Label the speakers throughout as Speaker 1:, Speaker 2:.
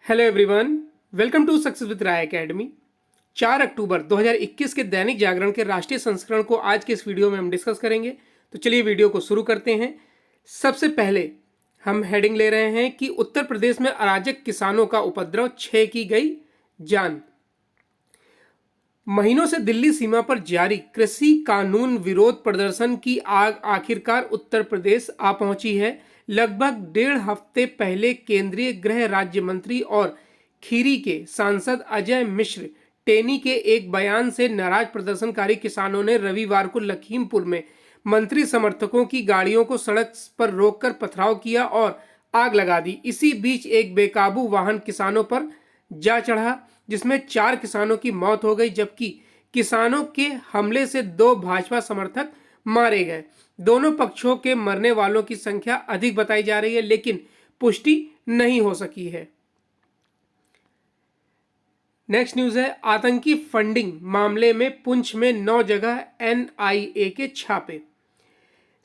Speaker 1: Hello everyone, welcome to success with Rai academy. 4 अक्टूबर 2021 के दैनिक जागरण के राष्ट्रीय संस्करण को आज के इस वीडियो में हम डिस्कस करेंगे। तो चलिए वीडियो को शुरू करते हैं। सबसे पहले हम हेडिंग ले रहे हैं कि उत्तर प्रदेश में अराजक किसानों का उपद्रव, 6 की गई जान। महीनों से दिल्ली सीमा पर जारी कृषि कानून विरोध प्रदर्शन की आग आखिरकार उत्तर प्रदेश आ पहुंची है। लगभग 1.5 हफ्ते पहले केंद्रीय गृह राज्य मंत्री और खीरी के सांसद अजय मिश्र टेनी के एक बयान से नाराज प्रदर्शनकारी किसानों ने रविवार को लखीमपुर में मंत्री समर्थकों की गाड़ियों को सड़क पर रोककर पथराव किया और आग लगा दी। इसी बीच एक बेकाबू वाहन किसानों पर जा चढ़ा, जिसमें 4 किसानों की मौत हो गई, जबकि किसानों के हमले से 2 भाजपा समर्थक मारे गए। दोनों पक्षों के मरने वालों की संख्या अधिक बताई जा रही है, लेकिन पुष्टि नहीं हो सकी है। नेक्स्ट न्यूज है, आतंकी फंडिंग मामले में पुंछ में 9 जगह एनआईए के छापे।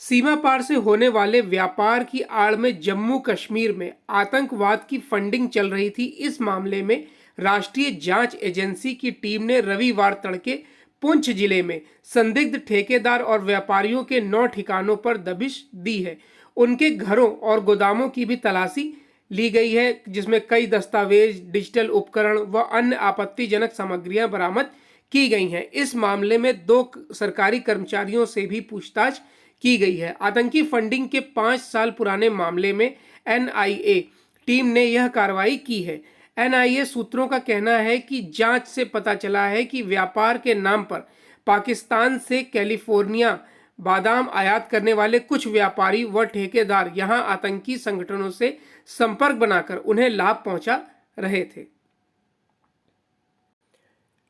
Speaker 1: सीमा पार से होने वाले व्यापार की आड़ में जम्मू कश्मीर में आतंकवाद की फंडिंग चल रही थी। इस मामले में राष्ट्रीय जांच एजेंसी की टीम ने रविवार तड़के पुंछ जिले में संदिग्ध ठेकेदार और व्यापारियों के 9 ठिकानों पर दबिश दी है। उनके घरों और गोदामों की भी तलाशी ली गई है, जिसमें कई दस्तावेज, डिजिटल उपकरण व अन्य आपत्तिजनक सामग्रियां बरामद की गई हैं। इस मामले में 2 सरकारी कर्मचारियों से भी पूछताछ की गई है। आतंकी फंडिंग के 5 साल पुराने मामले में एनआईए टीम ने यह कार्रवाई की है। एनआईए सूत्रों का कहना है कि जांच से पता चला है कि व्यापार के नाम पर पाकिस्तान से कैलिफोर्निया बादाम आयात करने वाले कुछ व्यापारी व ठेकेदार यहां आतंकी संगठनों से संपर्क बनाकर उन्हें लाभ पहुंचा रहे थे।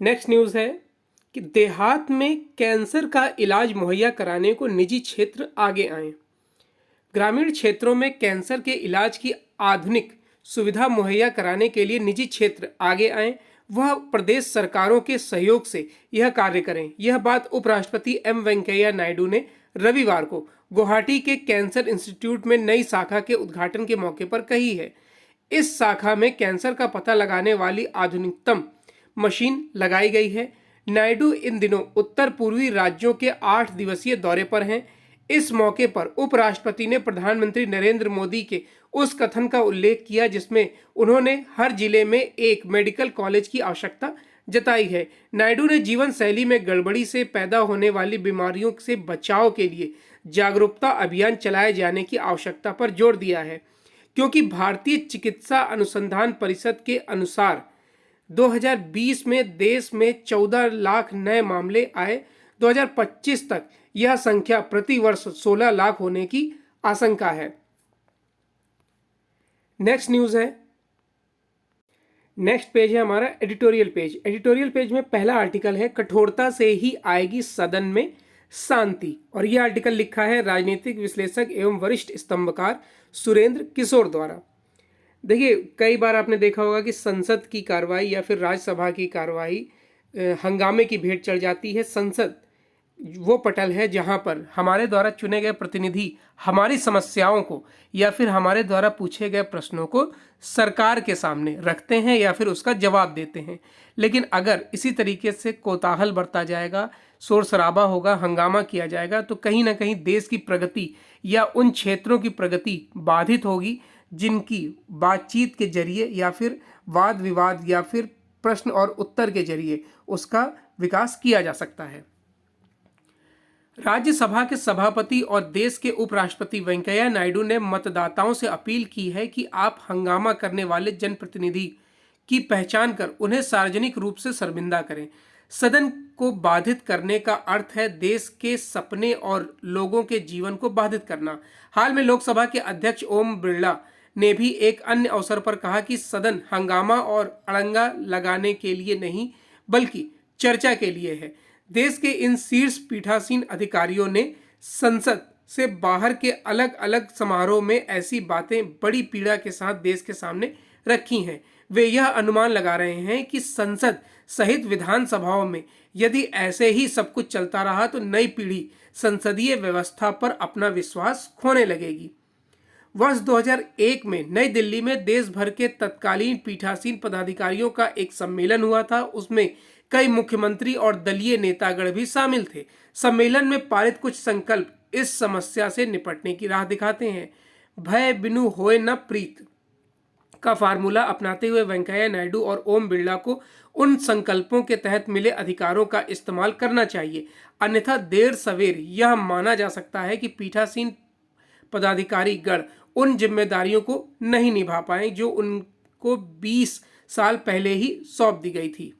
Speaker 1: नेक्स्ट न्यूज है कि देहात में कैंसर का इलाज मुहैया कराने को निजी क्षेत्र आगे आए। ग्रामीण क्षेत्रों में कैंसर के इलाज की आधुनिक सुविधा मुहैया कराने के लिए निजी क्षेत्र आगे आए, वह प्रदेश सरकारों के सहयोग से यह कार्य करें। यह बात उपराष्ट्रपति एम वेंकैया नायडू ने रविवार को गुवाहाटी के कैंसर इंस्टीट्यूट में नई शाखा के उद्घाटन के मौके पर कही है। इस शाखा में कैंसर का पता लगाने वाली आधुनिकतम मशीन लगाई गई है। नायडू इन दिनों उत्तर पूर्वी राज्यों के 8 दिवसीय दौरे पर हैं। इस मौके पर उपराष्ट्रपति ने प्रधानमंत्री नरेंद्र मोदी के उस कथन का उल्लेख किया जिसमें उन्होंने हर जिले में एक मेडिकल कॉलेज की आवश्यकता जताई है। नायडू ने जीवन शैली में गड़बड़ी से पैदा होने वाली बीमारियों से बचाव के लिए जागरूकता अभियान चलाए जाने की आवश्यकता पर जोर दिया है, क्योंकि भारतीय चिकित्सा अनुसंधान परिषद के अनुसार 2020 में देश में 14 लाख नए मामले आए। 2025 तक यह संख्या प्रति वर्ष 16 लाख होने की आशंका है। नेक्स्ट न्यूज है, नेक्स्ट पेज है हमारा एडिटोरियल पेज। एडिटोरियल पेज में पहला आर्टिकल है, कठोरता से ही आएगी सदन में शांति। और यह आर्टिकल लिखा है राजनीतिक विश्लेषक एवं वरिष्ठ स्तंभकार सुरेंद्र किशोर द्वारा। देखिए, कई बार आपने देखा होगा कि संसद की कार्रवाई या फिर राज्यसभा की कार्रवाई हंगामे की भेंट चढ़ जाती है। संसद वो पटल है जहां पर हमारे द्वारा चुने गए प्रतिनिधि हमारी समस्याओं को या फिर हमारे द्वारा पूछे गए प्रश्नों को सरकार के सामने रखते हैं या फिर उसका जवाब देते हैं। लेकिन अगर इसी तरीके से कोताहल बरता जाएगा, शोर शराबा होगा, हंगामा किया जाएगा, तो कहीं ना कहीं देश की प्रगति या उन क्षेत्रों की प्रगति बाधित होगी जिनकी बातचीत के जरिए या फिर वाद विवाद या फिर प्रश्न और उत्तर के जरिए उसका विकास किया जा सकता है। राज्यसभा के सभापति और देश के उपराष्ट्रपति वेंकैया नायडू ने मतदाताओं से अपील की है कि आप हंगामा करने वाले जनप्रतिनिधि की पहचान कर उन्हें सार्वजनिक रूप से शर्मिंदा करें। सदन को बाधित करने का अर्थ है देश के सपने और लोगों के जीवन को बाधित करना। हाल में लोकसभा के अध्यक्ष ओम बिरला ने भी एक अन्य अवसर पर कहा कि सदन हंगामा और अड़ंगा लगाने के लिए नहीं बल्कि चर्चा के लिए है। देश के इन शीर्ष पीठासीन अधिकारियों ने संसद से बाहर के अलग अलग समारोह में ऐसी बातें बड़ी पीड़ा के साथ देश के सामने रखी हैं। वे यह अनुमान लगा रहे हैं कि संसद सहित विधानसभाओं में यदि ऐसे ही सब कुछ चलता रहा तो नई पीढ़ी संसदीय व्यवस्था पर अपना विश्वास खोने लगेगी। वर्ष 2001 में नई दिल्ली में देश भर के तत्कालीन पीठासीन पदाधिकारियों का एक सम्मेलन हुआ था। उसमें कई मुख्यमंत्री और दलीय नेतागण भी शामिल थे। सम्मेलन में पारित कुछ संकल्प इस समस्या से निपटने की राह दिखाते हैं। भय बिनु होए न प्रीत का फार्मूला अपनाते हुए वेंकैया नायडू और ओम बिरला को उन संकल्पों के तहत मिले अधिकारों का इस्तेमाल करना चाहिए, अन्यथा देर सवेर यह माना जा सकता है कि पीठासीन पदाधिकारी गण उन जिम्मेदारियों को नहीं निभा पाए जो उनको 20 साल पहले ही सौंप दी गई थी।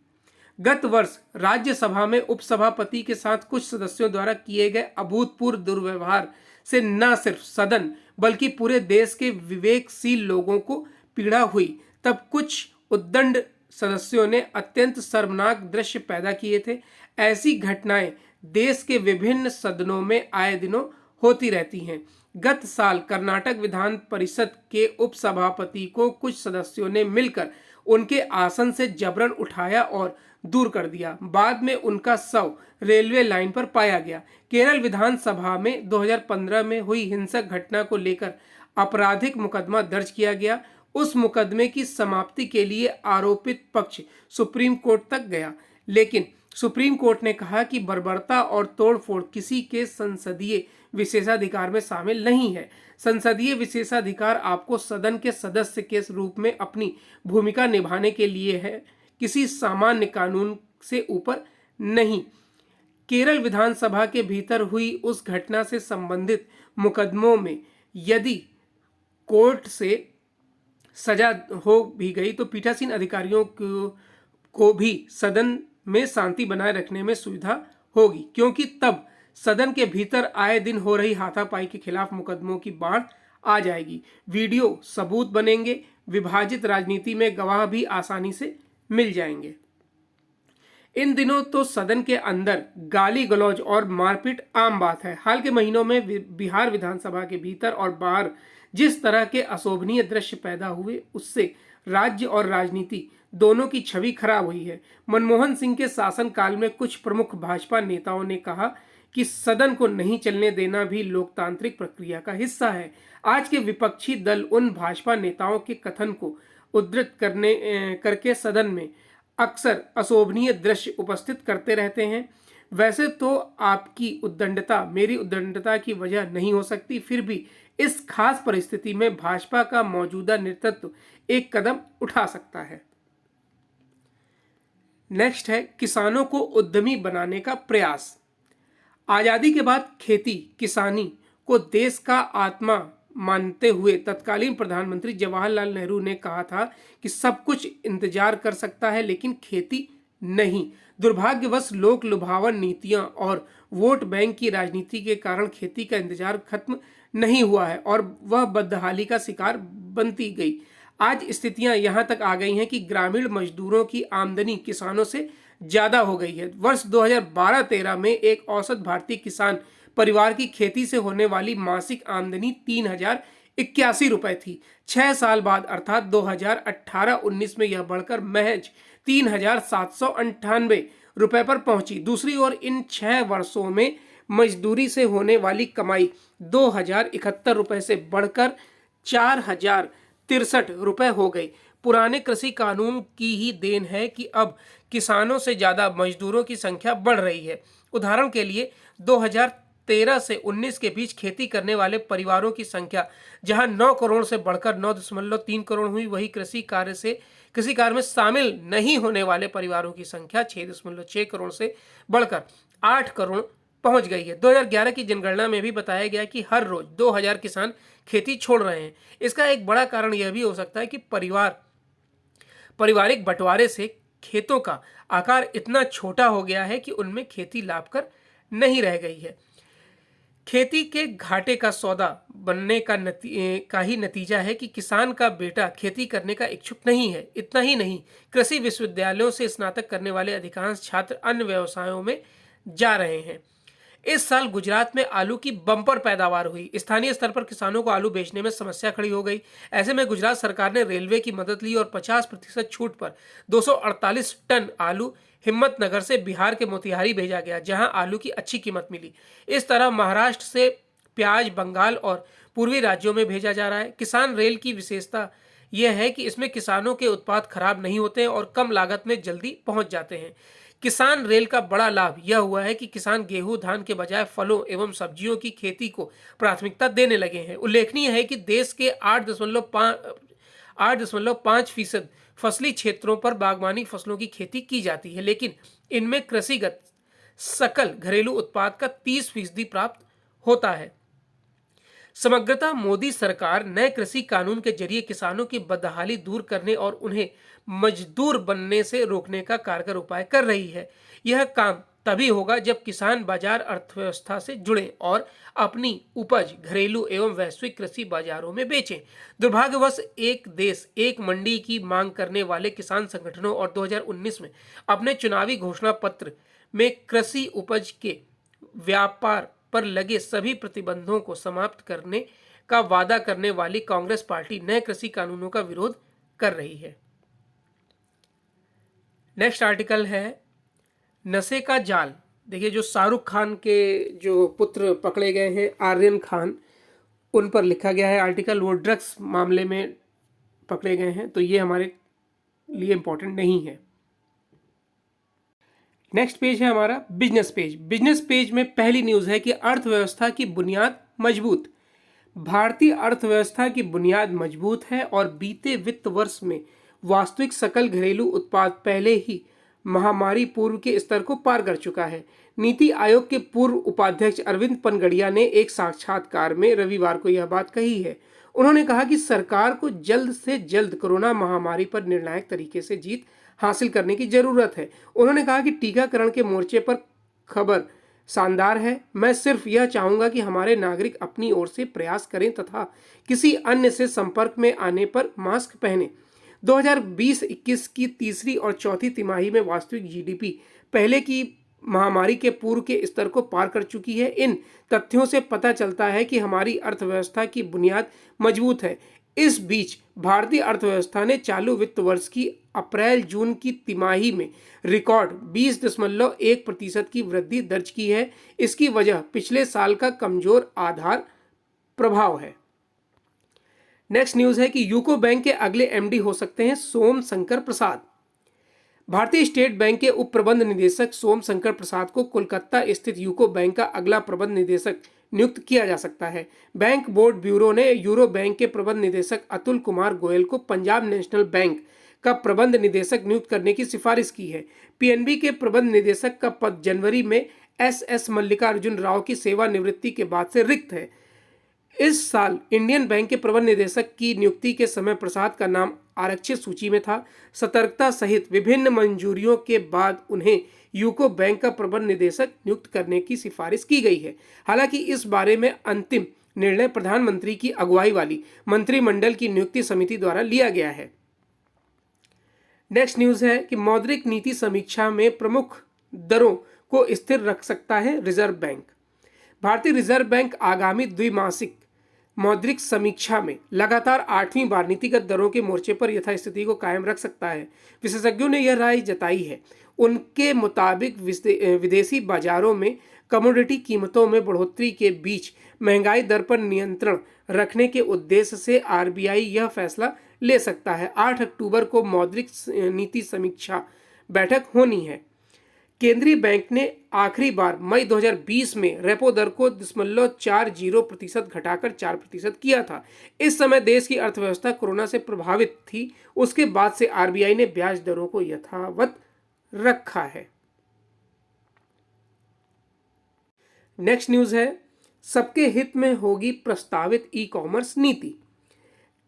Speaker 1: गत वर्ष राज्यसभा में उपसभापति के साथ कुछ सदस्यों द्वारा किए गए अभूतपूर्व दुर्व्यवहार से न सिर्फ सदन बल्कि पूरे देश के विवेकशील लोगों को पीड़ा हुई। तब कुछ उद्दंड सदस्यों ने अत्यंत शर्मनाक दृश्य पैदा किए थे। ऐसी घटनाएं देश के विभिन्न सदनों में आए दिनों होती रहती हैं। गत साल कर्नाटक विधान परिषद के उपसभापति को कुछ सदस्यों ने मिलकर उनके आसन से जबरन उठाया और दूर कर दिया। बाद में उनका शव रेलवे लाइन पर पाया गया। केरल विधानसभा में 2015 में हुई हिंसक घटना को लेकर आपराधिक मुकदमा दर्ज किया गया। उस मुकदमे की समाप्ति के लिए आरोपित पक्ष सुप्रीम कोर्ट तक गया, लेकिन सुप्रीम कोर्ट ने कहा कि बर्बरता और तोड़फोड़ किसी के संसदीय विशेषाधिकार में शामिल नहीं है। संसदीय विशेषाधिकार आपको सदन के सदस्य के रूप में अपनी भूमिका निभाने के लिए है, किसी सामान्य कानून से ऊपर नहीं। केरल विधानसभा के भीतर हुई उस घटना से संबंधित मुकदमों में यदि कोर्ट से सजा हो भी गई तो पीठासीन अधिकारियों को भी सदन में शांति बनाए रखने में सुविधा होगी, क्योंकि तब सदन के भीतर आए दिन हो रही हाथापाई के खिलाफ मुकदमों की बाढ़ आ जाएगी। वीडियो सबूत बनेंगे। विभाजित राजनीति में गवाह भी आसानी से मिल जाएंगे। इन दिनों तो सदन के अंदर गाली गलौज और मारपीट आम बात है। हाल के महीनों में बिहार विधानसभा के भीतर और बाहर जिस तरह के अशोभनीय दृश्य पैदा हुए, उससे राज्य और राजनीति दोनों की छवि खराब हुई है। मनमोहन सिंह के शासनकाल में कुछ प्रमुख भाजपा नेताओं ने कहा कि सदन को नहीं चलने देना भी लोकतांत्रिक प्रक्रिया का हिस्सा है। आज के विपक्षी दल उन भाजपा नेताओं के कथन को उद्धृत करके सदन में अक्सर अशोभनीय दृश्य उपस्थित करते रहते हैं। वैसे तो आपकी उद्दंडता मेरी उद्दंडता की वजह नहीं हो सकती, फिर भी इस खास परिस्थिति में भाजपा का मौजूदा नेतृत्व एक कदम उठा सकता है। नेक्स्ट है किसानों को उद्यमी बनाने का प्रयास। आजादी के बाद खेती किसानी को देश का आत्मा मानते हुए तत्कालीन प्रधानमंत्री जवाहरलाल नेहरू ने कहा था कि सब कुछ इंतजार कर सकता है लेकिन खेती नहीं। दुर्भाग्यवश लोक लुभावन नीतियां और वोट बैंक की राजनीति के कारण खेती का इंतजार खत्म नहीं हुआ है और वह बदहाली का शिकार बनती गई। आज स्थितियां यहां तक आ गई हैं कि ग्रामीण मजदूरों की आमदनी किसानों से ज्यादा हो गई है। वर्ष 2012-13 में एक औसत भारतीय किसान परिवार की खेती से होने वाली मासिक आमदनी 3081 रुपए थी। 6 साल बाद अर्थात 2018-19 में यह बढ़कर महज 3798 रुपए पर पहुंची। दूसरी ओर इन 6 वर्षों में मजदूरी से होने वाली कमाई 2071 रुपए से बढ़कर 4063 रुपए हो गई। पुराने कृषि कानून की ही देन है कि अब किसानों से ज्यादा मजदूरों की संख्या बढ़ रही है। उदाहरण के लिए 2013 से 19 के बीच खेती करने वाले परिवारों की संख्या जहां 9 करोड़ से बढ़कर 9.3 करोड़ हुई, वही कृषि कार्य में शामिल नहीं होने वाले परिवारों की संख्या 6.6 करोड़ से बढ़कर 8 करोड़ पहुंच गई है। 2011 की जनगणना में भी बताया गया कि हर रोज 2000 किसान खेती छोड़ रहे हैं। इसका एक बड़ा कारण यह भी हो सकता है कि पारिवारिक बंटवारे से खेतों का आकार इतना छोटा हो गया है कि उनमें खेती लाभकर नहीं रह गई है। खेती के घाटे का सौदा बनने का ही नतीजा है कि किसान का बेटा खेती करने का इच्छुक नहीं है। इतना ही नहीं, कृषि विश्वविद्यालयों से स्नातक करने वाले अधिकांश छात्र अन्य व्यवसायों में जा रहे हैं। इस साल गुजरात में आलू की बम्पर पैदावार हुई। स्थानीय स्तर पर किसानों को आलू बेचने में समस्या खड़ी हो गई। ऐसे में गुजरात सरकार ने रेलवे की मदद ली और 50% छूट पर 248 टन आलू हिम्मतनगर से बिहार के मोतिहारी भेजा गया, जहां आलू की अच्छी कीमत मिली। इस तरह महाराष्ट्र से प्याज, बंगाल और पूर्वी राज्यों में भेजा जा रहा है। किसान रेल की विशेषता यह है कि इसमें किसानों के उत्पाद खराब नहीं होते और कम लागत में जल्दी पहुंच जाते हैं। किसान रेल का बड़ा लाभ यह हुआ है कि किसान गेहूं धान के बजाय फलों एवं सब्जियों की खेती को प्राथमिकता देने लगे हैं। उल्लेखनीय है कि देश के 8.5% फसली क्षेत्रों पर बागवानी फसलों की खेती की जाती है, लेकिन इनमें कृषिगत सकल घरेलू उत्पाद का 30% प्राप्त होता है। समग्रता मोदी सरकार नए कृषि कानून के जरिए किसानों की बदहाली दूर करने और उन्हें मजदूर बनने से रोकने का कारगर उपाय कर रही है। यह काम तभी होगा जब किसान बाजार अर्थव्यवस्था से जुड़ें और अपनी उपज घरेलू एवं वैश्विक कृषि बाजारों में बेचें। दुर्भाग्यवश एक देश एक मंडी की मांग करने वाले किसान संगठनों और 2019 में अपने चुनावी घोषणा पत्र में कृषि उपज के व्यापार पर लगे सभी प्रतिबंधों को समाप्त करने का वादा करने वाली कांग्रेस पार्टी नए कृषि कानूनों का विरोध कर रही है। नेक्स्ट आर्टिकल है नशे का जाल। देखिए, जो शाहरुख खान के जो पुत्र पकड़े गए हैं आर्यन खान, उन पर लिखा गया है आर्टिकल। वो ड्रग्स मामले में पकड़े गए हैं, तो ये हमारे लिए इंपॉर्टेंट नहीं है। नेक्स्ट पेज है हमारा बिजनेस पेज। बिजनेस पेज में पहली न्यूज़ है कि अर्थव्यवस्था की बुनियाद मजबूत। भारतीय अर्थव्यवस्था की बुनियाद मजबूत है और बीते वित्त वर्ष में वास्तविक सकल घरेलू उत्पाद पहले ही महामारी पूर्व के स्तर को पार कर चुका है। नीति आयोग के पूर्व उपाध्यक्ष अरविंद पनगड़िया ने एक साक्षात्कार में रविवार को यह बात कही है। उन्होंने कहा कि सरकार को जल्द से जल्द कोरोना महामारी पर निर्णायक तरीके से जीत हासिल करने की जरूरत है। उन्होंने कहा कि टीकाकरण के मोर्चे पर खबर शानदार है। मैं सिर्फ यह चाहूंगा कि हमारे नागरिक अपनी ओर से प्रयास करें तथा किसी अन्य से संपर्क में आने पर मास्क पहने। 2020-21 की तीसरी और चौथी तिमाही में वास्तविक जीडीपी पहले की महामारी के पूर्व के स्तर को पार कर चुकी है। इन तथ्यों से पता चलता है कि हमारी अर्थव्यवस्था की बुनियाद मजबूत है। इस बीच भारतीय अर्थव्यवस्था ने चालू वित्त वर्ष की अप्रैल जून की तिमाही में रिकॉर्ड 20.1% की वृद्धि दर्ज की है। इसकी वजह पिछले साल का कमजोर आधार प्रभाव है। नेक्स्ट न्यूज़ है कि यूको बैंक के अगले एमडी हो सकते हैं सोम शंकर प्रसाद। भारतीय स्टेट बैंक के उप प्रबंध निदेशक सोम शंकर प्रसाद को कोलकाता स्थित यूको बैंक का अगला प्रबंध निदेशक नियुक्त किया जा सकता है। बैंक बोर्ड ब्यूरो ने यूरो बैंक के प्रबंध निदेशक अतुल कुमार गोयल को पंजाब नेशनल बैंक का प्रबंध निदेशक नियुक्त करने की सिफारिश की है। पीएनबी के प्रबंध निदेशक का पद जनवरी में एस मल्लिकार्जुन राव की सेवानिवृत्ति के बाद से रिक्त है। इस साल इंडियन बैंक के प्रबंध निदेशक की नियुक्ति के समय प्रसाद का नाम आरक्षित सूची में था। सतर्कता सहित विभिन्न मंजूरियों के बाद उन्हें यूको बैंक का प्रबंध निदेशक नियुक्त करने की सिफारिश की गई है। हालांकि इस बारे में अंतिम निर्णय प्रधानमंत्री की अगुवाई वाली मंत्रिमंडल की नियुक्ति समिति द्वारा लिया गया है। नेक्स्ट न्यूज़ है कि मौद्रिक नीति समीक्षा में प्रमुख दरों को स्थिर रख सकता है रिजर्व बैंक। भारतीय रिजर्व बैंक आगामी द्विमासिक मौद्रिक समीक्षा में लगातार 8वीं बार नीतिगत दरों के मोर्चे पर यथास्थिति को कायम रख सकता है। विशेषज्ञों ने यह राय जताई है। उनके मुताबिक विदेशी बाजारों में कमोडिटी कीमतों में बढ़ोतरी के बीच महंगाई दर पर नियंत्रण रखने के उद्देश्य से आरबीआई यह फैसला ले सकता है। 8 अक्टूबर को मौद्रिक नीति समीक्षा बैठक होनी है। केंद्रीय बैंक ने आखिरी बार मई 2020 में रेपो दर को 0.40% घटाकर 4% किया था। इस समय देश की अर्थव्यवस्था कोरोना से प्रभावित थी। उसके बाद से आरबीआई ने ब्याज दरों को यथावत रखा है। नेक्स्ट न्यूज़ है सबके हित में होगी प्रस्तावित ई कॉमर्स नीति।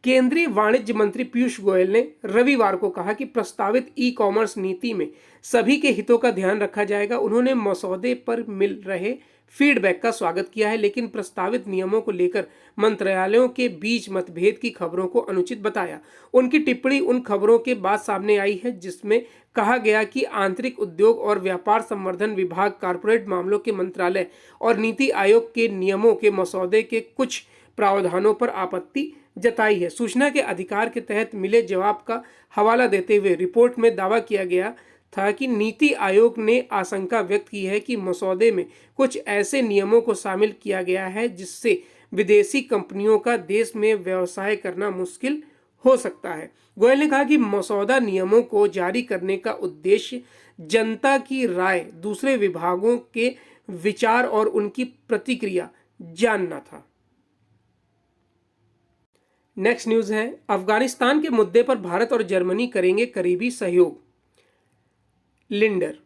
Speaker 1: केंद्रीय वाणिज्य मंत्री पीयूष गोयल ने रविवार को कहा कि प्रस्तावित ई कॉमर्स नीति में सभी के हितों का ध्यान रखा जाएगा। उन्होंने मसौदे पर मिल रहे फीडबैक का स्वागत किया है, लेकिन प्रस्तावित नियमों को लेकर मंत्रालयों के बीच मतभेद की खबरों को अनुचित बताया। उनकी टिप्पणी उन खबरों के बाद सामने आई है जिसमें कहा गया कि आंतरिक उद्योग और व्यापार संवर्धन विभाग, कॉर्पोरेट मामलों के मंत्रालय और नीति आयोग के नियमों के मसौदे के कुछ प्रावधानों पर आपत्ति जताई है। सूचना के अधिकार के तहत मिले जवाब का हवाला देते हुए रिपोर्ट में दावा किया गया था कि नीति आयोग ने आशंका व्यक्त की है कि मसौदे में कुछ ऐसे नियमों को शामिल किया गया है जिससे विदेशी कंपनियों का देश में व्यवसाय करना मुश्किल हो सकता है। गोयल ने कहा कि मसौदा नियमों को जारी करने का उद्देश्य जनता की राय, दूसरे विभागों के विचार और उनकी प्रतिक्रिया जानना था। नेक्स्ट न्यूज है, अफगानिस्तान के मुद्दे पर भारत और जर्मनी करेंगे करीबी सहयोग। लिंडर।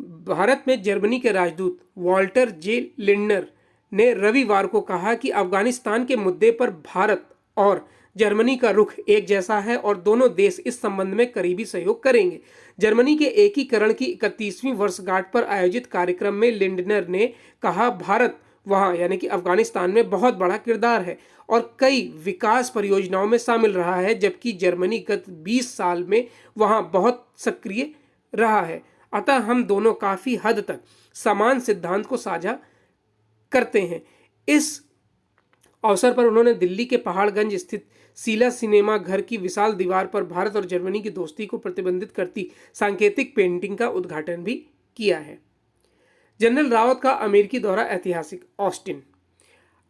Speaker 1: भारत में जर्मनी के राजदूत वॉल्टर जे लिंडर ने रविवार को कहा कि अफगानिस्तान के मुद्दे पर भारत और जर्मनी का रुख एक जैसा है और दोनों देश इस संबंध में करीबी सहयोग करेंगे। जर्मनी के एकीकरण की 31वीं वर्षगांठ पर आयोजित कार्यक्रम में लिंडनर ने कहा, भारत वहां यानी कि अफगानिस्तान में बहुत बड़ा किरदार है और कई विकास परियोजनाओं में शामिल रहा है, जबकि जर्मनी गत 20 साल में वहां बहुत सक्रिय रहा है। अतः हम दोनों काफी हद तक समान सिद्धांत को साझा करते हैं। इस अवसर पर उन्होंने दिल्ली के पहाड़गंज स्थित शीला सिनेमा घर की विशाल दीवार पर भारत और जर्मनी की दोस्ती को प्रतिबिंबित करती सांकेतिक पेंटिंग का उद्घाटन भी किया है। जनरल रावत का अमेरिकी दौरा ऐतिहासिक। ऑस्टिन।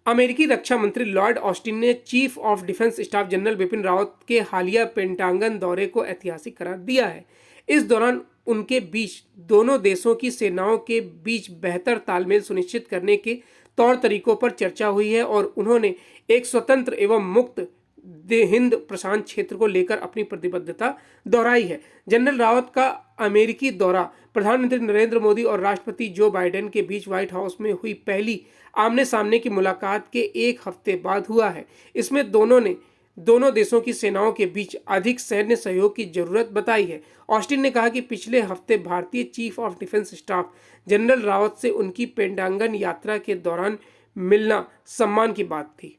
Speaker 1: अमेरिकी रक्षा मंत्री लॉर्ड ऑस्टिन ने chief of defence staff general Bipin Rawat के हालिया पेंटागन दौरे को ऐतिहासिक करार दिया है। इस दौरान उनके बीच दोनों देशों की सेनाओं के बीच बेहतर तालमेल सुनिश्चित करने के तौर तरीकों पर चर्चा हुई है और उन्होंने एक स्वतंत्र एवं मुक्त हिंद प्रशांत क्षेत्र को लेकर अपनी प्रतिबद्धता दोहराई है। जनरल रावत का अमेरिकी दौरा प्रधानमंत्री नरेंद्र मोदी और राष्ट्रपति जो बाइडेन के बीच व्हाइट हाउस में हुई पहली आमने सामने की मुलाकात के एक हफ्ते बाद हुआ है। इसमें दोनों देशों की सेनाओं के बीच अधिक सैन्य सहयोग की जरूरत बताई है। ऑस्टिन ने कहा कि पिछले हफ्ते भारतीय chief of defence staff general Rawat से उनकी पेंटागन यात्रा के दौरान मिलना सम्मान की बात थी।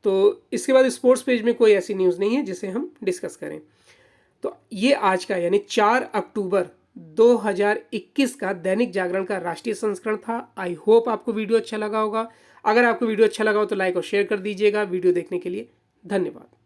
Speaker 1: तो इसके बाद स्पोर्ट्स पेज में कोई ऐसी न्यूज़ नहीं है जिसे हम डिस्कस करें। तो ये आज का यानी 4 अक्टूबर 2021 का दैनिक जागरण का राष्ट्रीय संस्करण था। आई होप आपको वीडियो अच्छा लगा होगा। अगर आपको वीडियो अच्छा लगा हो तो लाइक और शेयर कर दीजिएगा। वीडियो देखने के लिए धन्यवाद।